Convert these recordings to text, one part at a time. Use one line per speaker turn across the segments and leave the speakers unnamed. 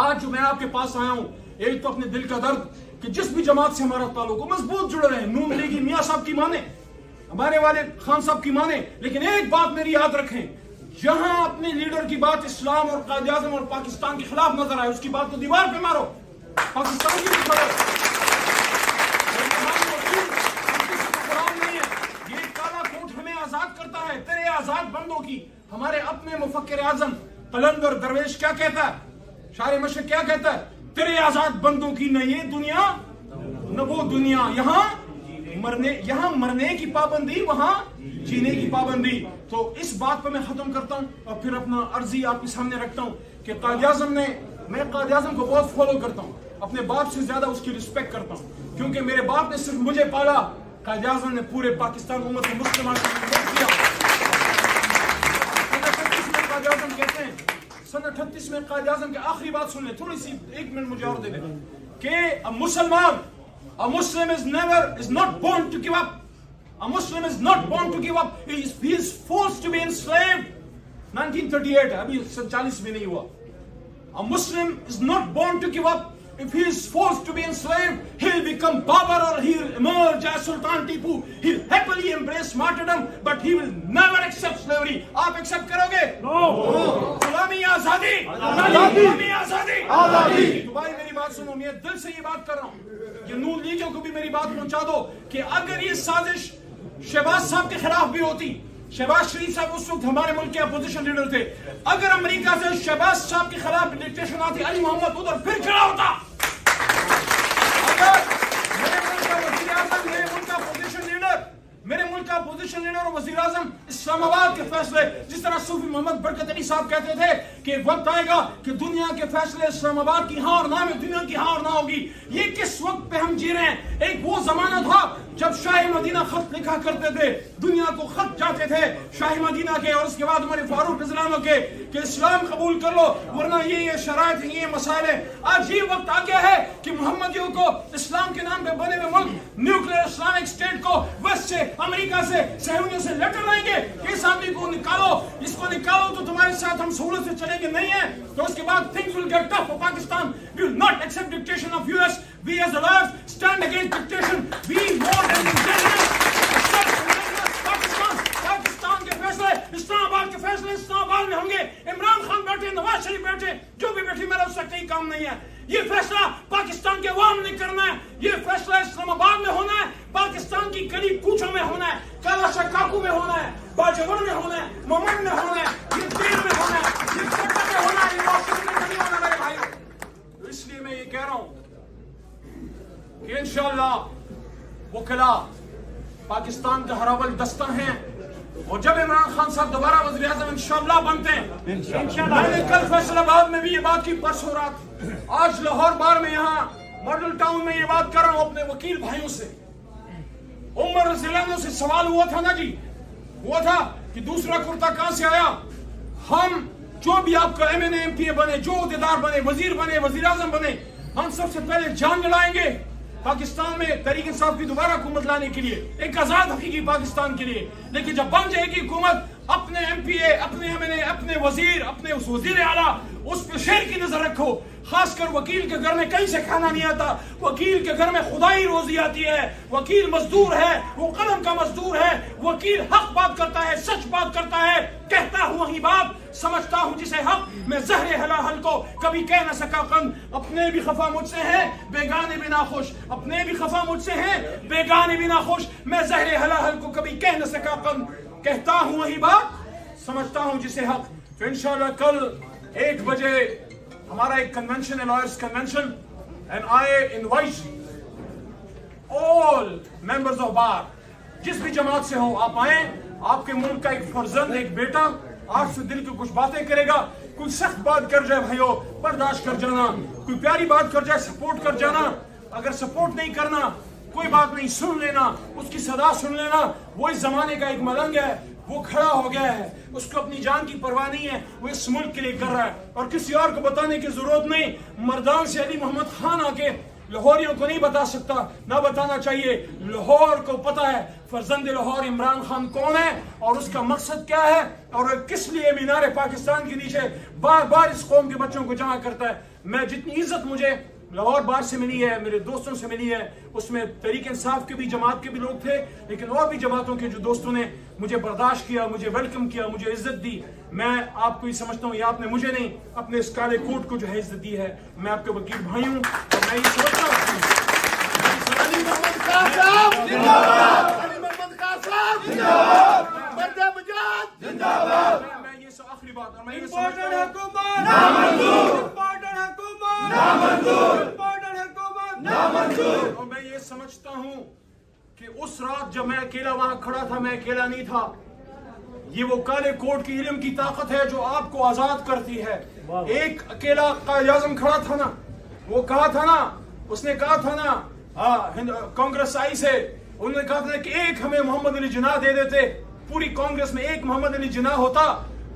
آج جو میں آپ کے پاس آیا ہوں، ایک تو اپنے دل کا درد کہ جس بھی جماعت سے ہمارا تعلق ہو مضبوط جڑ رہے ہیں، نون لیگی میاں صاحب کی مانے، ہمارے والد خان صاحب کی مانے، لیکن ایک بات میری یاد رکھیں، جہاں اپنے لیڈر کی بات اسلام اور قائد اعظم اور پاکستان کے خلاف نظر آئے اس کی بات کو دیوار پہ مارو، پاکستان کی بھی کرو۔ یہ کالا کوٹ ہمیں آزاد کرتا ہے تیرے آزاد بندوں کی۔ ہمارے اپنے مفکر اعظم قلندر درویش کیا کہتا ہے، شاعر مشرق کیا کہتا ہے، تیرے آزاد بندوں کی نہ یہ دنیا نہ وہ دنیا، یہاں مرنے کی پابندی وہاں جینے کی پابندی۔ تو اس بات پہ میں ختم کرتا ہوں اور پھر اپنا عرضی آپ کے سامنے رکھتا ہوں کہ قائد اعظم میں قائد اعظم کو بہت فالو کرتا ہوں، اپنے باپ سے زیادہ اس کی رسپیکٹ کرتا ہوں، کیونکہ میرے باپ نے صرف مجھے پالا، قائد اعظم نے پورے پاکستان امت مسلمہ کو کیا۔ سن 38 میں قائد اعظم کی آخری بات سن لیں، تھوڑی سی 1 منٹ مجھے اور دے دیں، کہ a Muslim is not born to give up. A Muslim is not born to give up. He is forced to be enslaved. 1938 ہے، ابھی 40 میں نہیں ہوا۔ A Muslim is not born to give up. If he is forced to be enslaved, he'll become Babar or he'll emerge as Sultan Tipu. He'll happily embrace martyrdom, but he will never accept slavery. آپ accept کرو گے؟ No. غلامی یا آزادی؟ آزادی. غلامی یا آزادی؟ آزادی. تو بھائی میری بات سنو، میں دل سے یہ بات کر رہا ہوں کہ نون لیگیوں کو بھی میری بات پہنچا دو کہ اگر یہ سازش شہباز صاحب کے خلاف بھی ہوتی، شہباز شریف صاحب اس وقت ہمارے ملک کے اپوزیشن لیڈر تھے، اگر امریکہ سے شہباز صاحب کے خلاف ڈکٹیشن آتی، علی محمد ادھر پھر کھڑا ہوتا۔ اگر میرے ملک کا وزیر اعظم، میرے ملک کا اپوزیشن لیڈر اور وزیر اعظم اسلام آباد کے فیصلے، جس طرح صوفی محمد برکت علی صاحب کہتے تھے کہ وقت آئے گا کہ دنیا کے فیصلے اسلام آباد کی ہاں اور نہ میں، دنیا کی ہاں اور نہ ہوگی۔ یہ کس وقت پہ ہم جی رہے ہیں؟ ایک وہ زمانہ تھا جب شاہ مدینہ خط لکھا کرتے تھے، دنیا کو خط جاتے تھے شاہ مدینہ کے اور اس کے بعد عمر فاروق رضی اللہ عنہ کے کہ اسلام قبول کر لو ورنہ یہ شرائط ہیں، یہ مسائل ہیں۔ آج یہ وقت آ گیا ہے کہ محمدیوں کو اسلام کے نام پہ بنے ہوئے ملک نیوکلیر اسلامک اسٹیٹ کو ویسٹ سے، امریکہ سے، صہیونیوں سے لیٹر لائیں گے کہ اس آدمی کو نکالو، اس کو نکالو تو تمہارے ساتھ ہم سہولت سے چلیں گے، نہیں ہے تو اس کے بعد things will get tough for Pakistan. We will not accept dictation of US. We as the lawyers stand against dictation. We want an independent Pakistan کے فیصلے اسلام آباد کے فیصلے اسلام آباد میں ہوں گے۔ عمران خان بیٹھے، نواز شریف بیٹھے، جو بھی بیٹھے، میرا اس سے کوئی کام نہیں ہے۔ یہ فیصلہ پاکستان کے عوام نے کرنا ہے، یہ فیصلہ اسلام آباد میں ہونا ہے، پاکستان کی گلی کوچوں میں ہونا ہے، کالا شکاکو میں ہونا ہے، باجوڑ میں ہونا ہے، مومن میں ہونا ہے، یہ دیر میں ہونا ہے، یہ کوٹا میں ہونا ہے، یہ واشنگٹن میں نہیں ہونا میرے بھائیو۔ اس لیے میں یہ کہہ رہا ہوں کہ انشاءاللہ وکلا پاکستان کا ہراول دستہ ہیں، اور جب عمران خان صاحب دوبارہ وزیر اعظم انشاءاللہ بنتے ہیں، میں نے کل فیصل آباد میں بھی یہ بات کی، پرسوں رات آج لاہور بار میں یہاں ماڈل ٹاؤن میں یہ بات کر رہا ہوں اپنے وکیل بھائیوں سے۔ عمر رضی اللہ عنہ سے سوال ہوا تھا نا جی، ہوا تھا کہ دوسرا کرتا کہاں سے آیا؟ ہم جو بھی آپ کا M N A M P A بنے، جو عہدیدار بنے، وزیر بنے، وزیر اعظم بنے، ہم سب سے پہلے جان لڑائیں گے پاکستان میں تحریک انصاف کی دوبارہ حکومت لانے کے لیے، ایک آزاد حقیقی پاکستان کے لیے۔ لیکن جب بن جائے گی حکومت، اپنے ایم پی اے، اپنے ایم این اے، اپنے وزیر، اپنے اس وزیر اعلیٰ، اس پہ شیر کی نظر رکھو۔ خاص کر وکیل کے گھر میں کہیں سے کھانا نہیں آتا، وکیل کے گھر میں خدائی روزی آتی ہے، وکیل مزدور ہے، وہ قلم کا مزدور ہے، وکیل حق بات کرتا ہے، سچ بات کرتا ہے، کہتا ہوں وہی بات، سمجھتا ہوں جسے حق، میں زہر حلاحل کو کبھی کہہ نہ سکا قند۔ اپنے بھی خفا مجھ سے ہیں، بیگانے بھی ناخوش، اپنے بھی خفا مجھ سے ہیں، بیگانے بھی ناخوش، میں زہر حلاحل کو کبھی کہہ نہ سکا قند، کہتا ہوں وہی بات، سمجھتا ہوں جسے حق۔ تو انشاءاللہ کل 1 بجے ہمارا ایک کنونشن ہے، lawyers convention, and I invite all members of bar, جس بھی جماعت سے ہو آپ آئیں۔ آپ کے ملک کا ایک فرزند، ایک بیٹا آج سے دل کی کچھ باتیں کرے گا، کوئی سخت بات کر جائے بھائیو برداشت کر جانا، کوئی پیاری بات کر جائے سپورٹ کر جانا، اگر سپورٹ نہیں کرنا کوئی بات نہیں، سن لینا، اس کی صدا سن لینا۔ وہ اس زمانے کا ایک ملنگ ہے، وہ کھڑا ہو گیا ہے، اس کو اپنی جان کی پرواہ نہیں ہے، وہ اس ملک کے لیے کر رہا ہے، اور کسی اور کو بتانے کی ضرورت نہیں۔ مردان سے علی محمد خان آ کے لاہوریوں کو نہیں بتا سکتا، نہ بتانا چاہیے۔ لاہور کو پتا ہے فرزند لاہور عمران خان کون ہے اور اس کا مقصد کیا ہے اور کس لیے مینار پاکستان کے نیچے بار بار اس قوم کے بچوں کو جمع کرتا ہے۔ میں جتنی عزت مجھے لاہور بار سے ملی ہے، میرے دوستوں سے ملی ہے، اس میں تحریک انصاف کے بھی جماعت کے بھی لوگ تھے، لیکن اور بھی جماعتوں کے جو دوستوں نے مجھے برداشت کیا، مجھے ویلکم کیا، مجھے عزت دی، میں آپ کو یہ سمجھتا ہوں یہ آپ نے مجھے نہیں اپنے اس کالے کوٹ کو جو ہے عزت دی ہے۔ میں آپ کے وکیل بھائی ہوں اور میں یہ سمجھتا ہوں آخری بات، اور میں یہ اور میں یہ سمجھتا ہوں کہ اس رات جب میں اکیلا وہاں کھڑا تھا، میں اکیلا نہیں تھا۔ یہ وہ کالے کوٹ کی علم کی طاقت ہے جو آپ کو آزاد کرتی ہے۔ ایک اکیلا قائد اعظم کھڑا تھا نا، وہ کہا تھا نا، اس نے کہا تھا نا کانگریس آئی سے، انہوں نے کہا تھا کہ ایک ہمیں محمد علی جناح دے دیتے، پوری کانگریس میں ایک محمد علی جناح ہوتا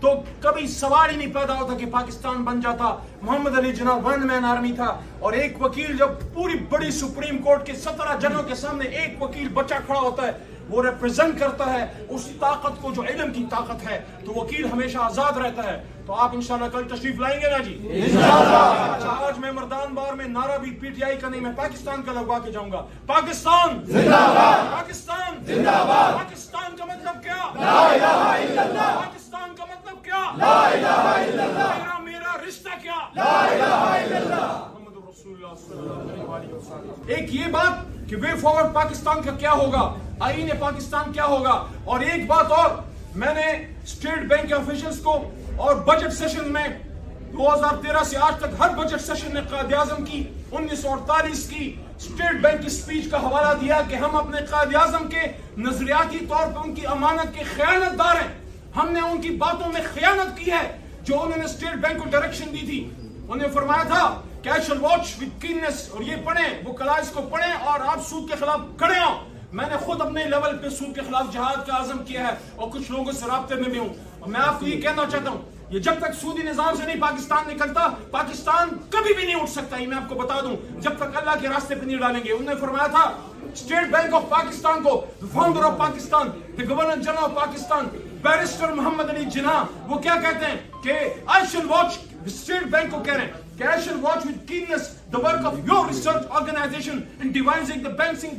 تو کبھی سوال ہی نہیں پیدا ہوتا کہ پاکستان بن جاتا۔ محمد علی جناح ون مین آرمی تھا، اور ایک وکیل جب پوری بڑی سپریم کورٹ کے 17 ججوں کے سامنے ایک وکیل بچہ کھڑا ہوتا ہے، وہ ریپرزینٹ کرتا ہے اس طاقت کو جو علم کی طاقت ہے، تو وکیل ہمیشہ آزاد رہتا ہے۔ تو آپ انشاءاللہ کل تشریف لائیں گے نا جی؟ انشاءاللہ۔ آج میں مردان بار میں نعرہ بھی پی ٹی آئی کا نہیں، میں پاکستان کا لگوا کے جاؤں گا۔ پاکستان زندہ باد، پاکستان زندہ باد۔ پاکستان کا مطلب کیا؟ لا الہ الا اللہ۔ پاکستان کا مطلب کیا؟ لا الہ الا اللہ۔ میرا رشتہ کیا؟ لا الہ الا اللہ محمد رسول اللہ صلی اللہ علیہ وسلم۔ ایک یہ بات کہ وے فارورڈ پاکستان کا کیا ہوگا، آئین پاکستان کیا ہوگا، اور ایک بات اور، میں نے اسٹیٹ بینک کے آفیشلز کو اور بجٹ سیشن میں 2013 سے آج تک ہر بجٹ سیشن میں قائد اعظم کی 1948 کی اسٹیٹ بینک کی سپیچ کا حوالہ دیا کہ ہم اپنے قائد اعظم کے نظریاتی طور پر ان کی امانت کے خیانت دار ہیں۔ ہم نے ان کی باتوں میں خیانت کی ہے جو انہوں نے اسٹیٹ بینک کو ڈائریکشن دی تھی۔ انہوں نے فرمایا تھا کہ I shall watch with keenness، اور یہ پڑھیں، وہ کلائز کو پڑھیں اور آپ سود کے خلاف کھڑے ہوں۔ میں نے خود اپنے لیول پہ سود کے خلاف جہاد کا عزم کیا ہے اور کچھ لوگوں سے رابطے میں بھی ہوں، اور میں آپ کو یہ کہنا چاہتا ہوں یہ جب تک سودی نظام سے نہیں پاکستان نکلتا، پاکستان کبھی بھی نہیں اٹھ سکتا۔ یہ میں آپ کو بتا دوں، جب تک اللہ کے راستے پہ نہیں ڈالیں گے۔ انہوں نے فرمایا تھا اسٹیٹ بینک آف پاکستان کو، founder of Pakistan, the governor general of Pakistan barrister Muhammad Ali Jinnah, وہ کیا کہتے ہیں کہ I shall watch، state bank کو کہہ رہے ہیں کہ I shall watch with keenness the work of your research organization in devising the banking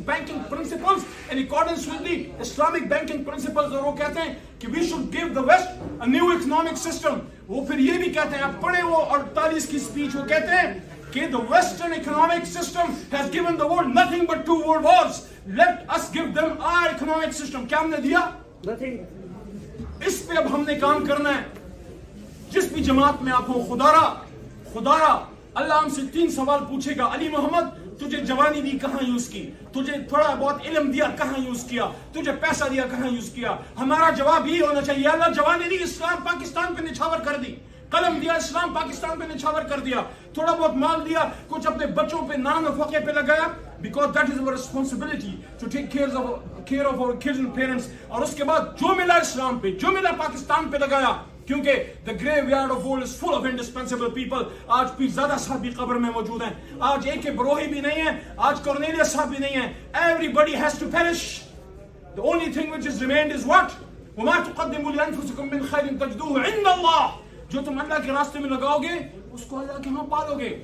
principles in accordance with the Islamic banking principles۔ اور وہ کہتے ہیں کہ we should give the West a new economic system۔ وہ پھر یہ بھی کہتے ہیں، آپ پڑھیں وہ 48 کی سپیچ، وہ کہتے ہیں کہ the Western economic system has given the world nothing but 2 world wars. Let us give them our economic system۔ کیا ہم نے دیا؟ nothing۔ اس پہ اب ہم نے کام کرنا ہے۔ جس بھی جماعت میں آپ ہو، خدارا اللہ ہم سے 3 سوال پوچھے گا۔ علی محمد، تجھے جوانی دی کہاں یوز کی؟ تجھے تھوڑا بہت علم دیا کہاں یوز کیا؟ تجھے پیسہ دیا کہاں یوز کیا؟ ہمارا جواب یہ ہونا چاہیے، اللہ جوانی دی اسلام پاکستان پہ نچھاور کر دی، قلم دیا اسلام پاکستان پہ نچھاور کر دیا، تھوڑا بہت مال دیا، کچھ اپنے بچوں پہ نان نفقے پہ لگایا، because that is our responsibility to take care of our kids and parents۔ اور اس کے بعد جو ملا اسلام پہ، جو ملا پاکستان پہ لگایا، کیونکہ the graveyard of war is full of indispensable people۔ آج پیرزادہ صاحب بھی قبر میں موجود ہیں، آج اے کے بروہی بھی نہیں ہیں، آج کورنیلیس صاحب بھی نہیں ہیں۔ Everybody has to perish۔ The only thing which is remained is what؟ وَمَا تُقَدِّمُوا لِأَنفُسِكُم مِّن خَيْرٍ تَجِدُوهُ عِندَ اللَّهِ۔ جو تم اللہ کے راستے میں لگاؤ گے اس کو اللہ کے ہاں پالو گے۔